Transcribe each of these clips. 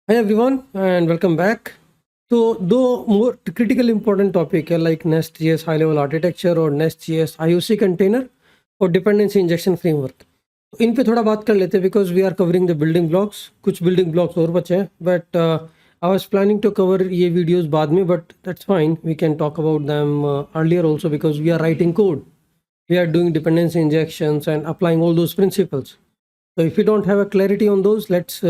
Hi everyone and welcome back. So, though more critical important topic है like Nest.js high level architecture और Nest.js IOC container और dependency injection framework. तो इन पे थोड़ा बात कर लेते हैं because we are covering the building blocks. कुछ building blocks और बचे हैं but I was planning to cover ये videos बाद में but that's fine. We can talk about them earlier also because we are writing code. We are doing dependency injections and applying all those principles. So if you don't have a clarity on those, let's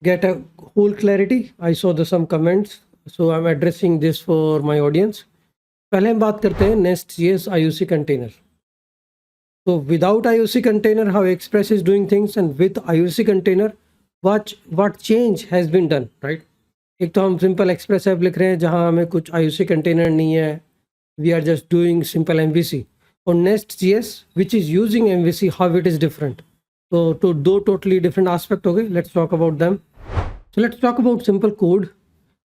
get a whole clarity. I saw the some comments, so I'm addressing this for my audience. पहले हम बात करते हैं Nest.js IOC container. So without IOC container, how Express is doing things, and with IOC container, what change has been done, right? एक तो हम simple express app लिख रहे हैं जहां हमें कुछ IOC कंटेनर नहीं है. We are just doing simple MVC. और Nest.js, which is using MVC, how it is different. तो दो totally different aspect हो गए. Let's talk about them. So let's talk about simple code,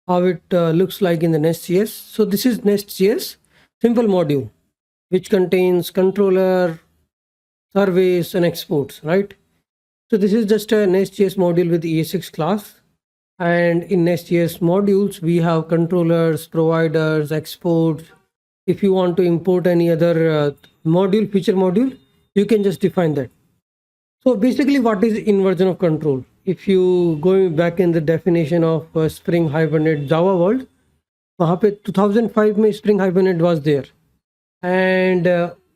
how it looks like in the Nest.js. So this is Nest.js simple module, which contains controller, service, and exports, right? So this is just a Nest.js module with ES6 class. And in Nest.js modules, we have controllers, providers, exports. If you want to import any other module, feature module, you can just define that. So basically, what is inversion of control? If you go back in the definition of Spring Hibernate Java world, वहाँ पे 2005 में Spring Hibernate was there, and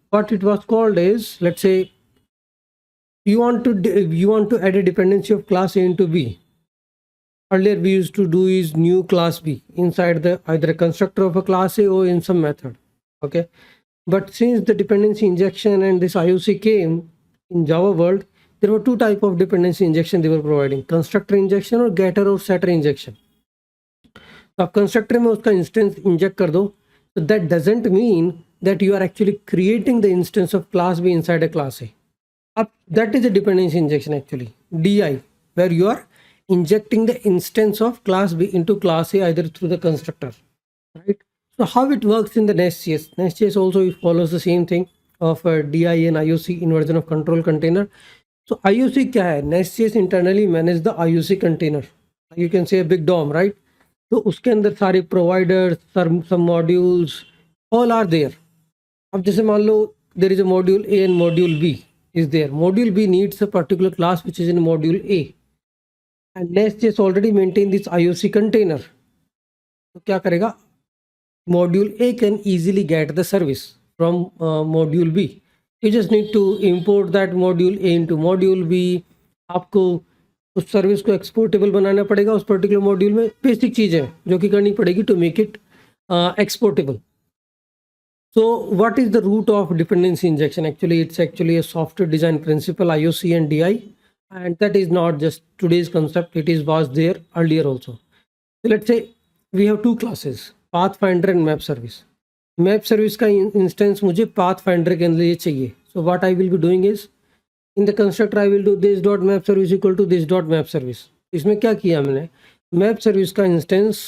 what it was called is, let's say you want to add a dependency of class A into B. Earlier we used to do is new class B inside the either a constructor of a class A or in some method. Okay, but since the dependency injection and this IOC came in Java world, there were two type of dependency injection they were providing: constructor injection or getter or setter injection. तो आप constructor में उसका instance inject कर दो, so that doesn't mean that you are actually creating the instance of class B inside a class A. That is a dependency injection actually, DI, where you are injecting the instance of class B into class A either through the constructor, right? So how it works in the Nest.js? Nest.js also follows the same thing of DI and IOC inversion of control container. So IOC क्या है? Nest.js internally manage the IOC container. You can say a big DOM, right? तो उसके अंदर सारे providers, some modules, all are there. अब जैसे मान लो there is a module A and module B is there. Module B needs a particular class which is in module A, and Nest.js already maintain this IOC container. तो क्या करेगा? Module A can easily get the service from module B. You just need to import that module A into module B. आपको उस service को exportable बनाना पड़ेगा उस particular module में. बेसिक चीज़ है जो कि करनी पड़ेगी to make it exportable. So what is the root of dependency injection? Actually, it's actually a software design principle, IOC and DI, and that is not just today's concept. It was there earlier also. So let's say we have two classes, Pathfinder and Map Service. Map Service का instance मुझे Pathfinder के लिए चाहिए. So what I will be doing is, in the constructor I will do this dot map service equal to this dot map service. इसमें क्या किया मैंने? Map service का instance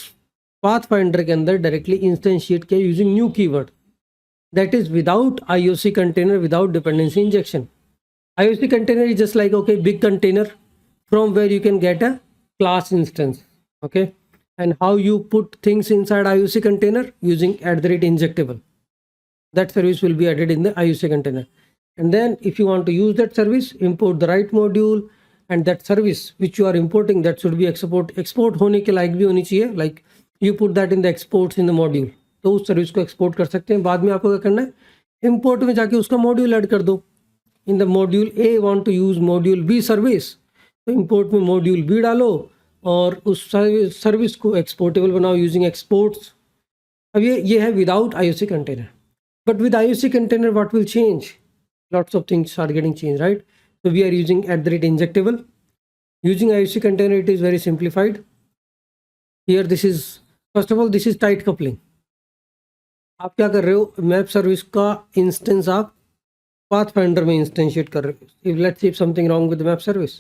Pathfinder के अंदर directly instantiate किया using new keyword. That is without IOC container, without dependency injection. IOC container is just like, okay, big container from where you can get a class instance. Okay, and how you put things inside IOC container using @injectable. That service will be added in the IOC container. And then if you want to use that service, import the right module, and that service which you are importing, that should be export होने के लायक भी होनी चाहिए. Like you put that in the exports in the module, तो उस service को export कर सकते हैं. बाद में आपको क्या करना है? इंपोर्ट में जाके उसका मॉड्यूल ऐड कर दो. In the module A want to use module B service, तो इंपोर्ट में मॉड्यूल बी डालो और उस सर्विस को एक्सपोर्टेबल बनाओ यूजिंग एक्सपोर्ट्स. अब ये है without IOC container. But with IOC container what will change? Lots of things are getting changed, right? So we are using @injectable. Using IOC container, it is very simplified. Here, this is, first of all, this is tight coupling. आप क्या कर रहे हो? Map service का instance आप pathfinder में instantiate कर रहे हो. If let's say something wrong with the map service,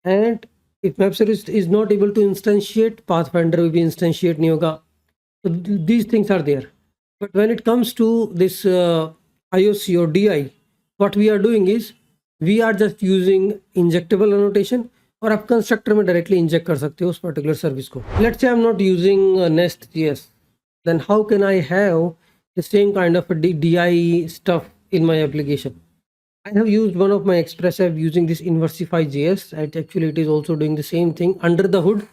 and if map service is not able to instantiate, pathfinder will be instantiate नहीं होगा. So these things are there. But when it comes to this IOC or DI, what we are doing is we are just using injectable annotation और आप constructor में directly inject कर सकते हो उस particular service को. Let's say I am not using nest.js, then how can I have the same kind of a DI stuff in my application? I have used one of my Express app using this Inversify.js, and actually it is also doing the same thing under the hood.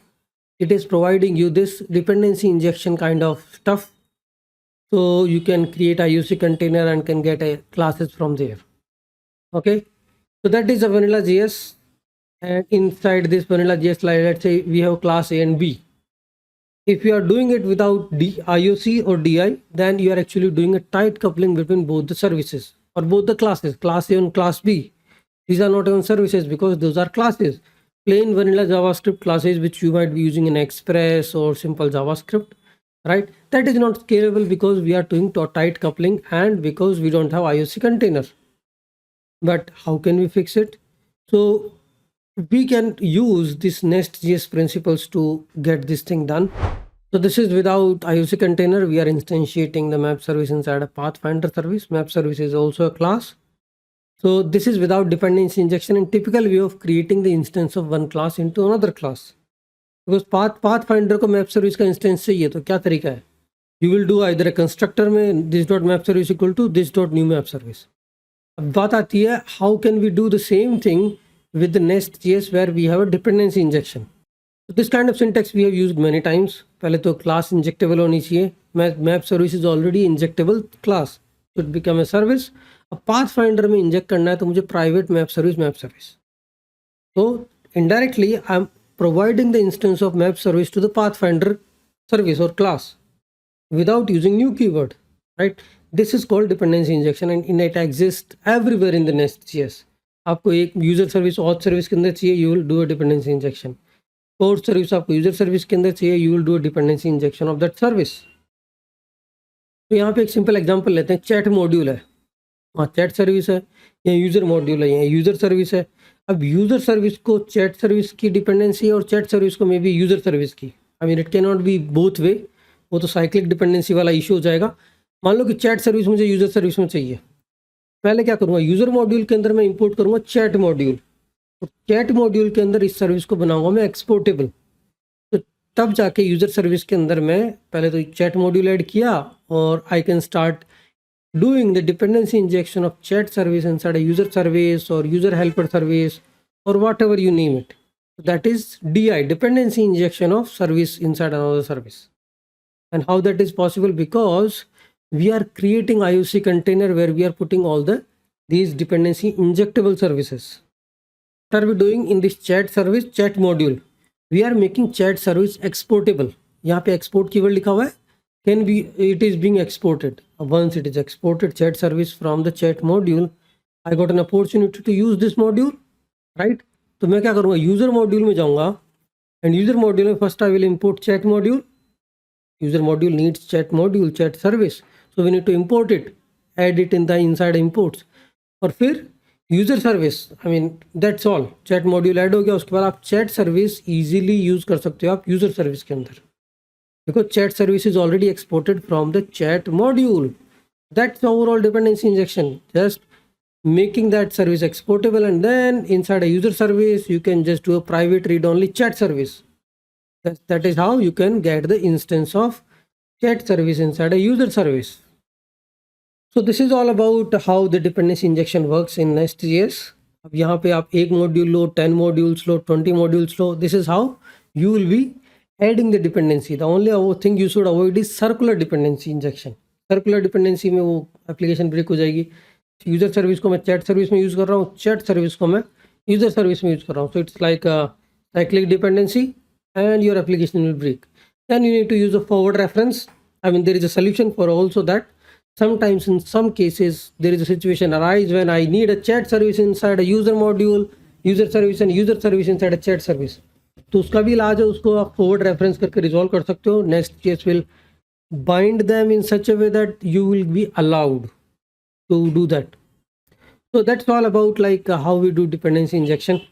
It is providing you this dependency injection kind of stuff, so you can create a IOC container and can get a classes from there. Okay, so that is a vanilla.js, and inside this vanilla.js, like let's say we have class A and B. If you are doing it without IOC or DI, then you are actually doing a tight coupling between both the services or both the classes, class A and class B. These are not even services because those are classes. Plain vanilla JavaScript classes which you might be using in Express or simple JavaScript, right? That is not scalable because we are doing tight coupling and because we don't have IOC container. But how can we fix it? So we can use this Nest.js principles to get this thing done. So this is without IOC container. We are instantiating the map service inside a Pathfinder service. Map service is also a class. So this is without dependency injection and typical way of creating the instance of one class into another class. Because Pathfinder को map service का instance चाहिए, तो क्या तरीका है? You will do either a constructor में this dot map service equal to this dot new map service. अब बात आती है how can we do the same thing with the Nest.js where we have a dependency injection. So this kind of syntax we have used many times. पहले तो class injectable होनी चाहिए. Map service is already injectable class. Should become a service. अब Pathfinder में inject करना है तो मुझे private map service. So indirectly I'm providing the instance of map service to the Pathfinder service or class without using new keyword, right? This is called dependency injection and it exists everywhere in the Nest.js. आपको एक user service auth service के अंदर चाहिए, you will do a dependency injection. Port service आपको user service के अंदर चाहिए, you will do a dependency injection of that service. तो यहाँ पे एक सिंपल एग्जांपल लेते हैं. चैट मॉड्यूल है, हाँ चैट सर्विस है, या यूजर मॉड्यूल है, या यूजर सर्विस है. अब यूजर सर्विस को चैट सर्विस की डिपेंडेंसी और चैट सर्विस को मे बी यूजर सर्विस की. I mean it can not be both way, वो तो साइक्लिक डिपेंडेंसी वाला इशू हो जाएगा. मान लो कि चैट सर्विस मुझे यूजर सर्विस में चाहिए. पहले क्या करूँगा, यूजर मॉड्यूल के अंदर मैं इंपोर्ट करूँगा चैट मॉड्यूल, और चैट मॉड्यूल के अंदर इस सर्विस को बनाऊंगा मैं एक्सपोर्टेबल. तो तब जाके यूजर सर्विस के अंदर मैं पहले तो चैट मॉड्यूल ऐड किया और I can start doing the dependency injection of chat service inside a user service और यूजर हेल्पर सर्विस और what ever you name it. That is DI, dependency injection of service inside another service. And how that is possible? Because we are creating IOC container where we are putting all these dependency injectable services. What are we doing in this chat service, chat module? We are making chat service exportable. यहाँ पे export keyword लिखा हुआ है. Can be, it is being exported. Once it is exported chat service from the chat module, I got an opportunity to use this module, right? तो मैं क्या करूँगा, user module में जाऊँगा एंड यूजर मॉड्यूल में first I will import chat module. User module needs chat module, chat service. So we need to import it, add it in the inside imports. और फिर user service, I mean that's all. Chat module add हो गया, उसके बाद आप chat service easily use कर सकते हो आप user service के अंदर. Because chat service is already exported from the chat module. That's the overall dependency injection. Just making that service exportable, and then inside a user service you can just do a private read-only chat service. That is how you can get the instance of chat service inside a user service. So this is all about how the dependency injection works in Nest.js. अब यहाँ पे आप एक module low, 10 modules low, 20 modules low. This is how you will be adding the dependency. The only thing you should avoid is circular dependency injection. Circular dependency में वो application break हो जाएगी. User service को मैं chat service में use कर रहा हूँ, चैट सर्विस को मैं यूजर सर्विस में यूज़ कर रहा हूँ. So it's like a cyclic dependency and your application will break. Then you need to use a forward reference. I mean there is a solution for also that. Sometimes in some cases there is a situation arise when I need a chat service inside a user module, user service and user service inside a chat service. तो उसका भी इलाज है, उसको आप forward reference करके resolve कर सकते हो. Nest.js will bind them in such a way that you will be allowed to do that. So that's all about like how we do dependency injection.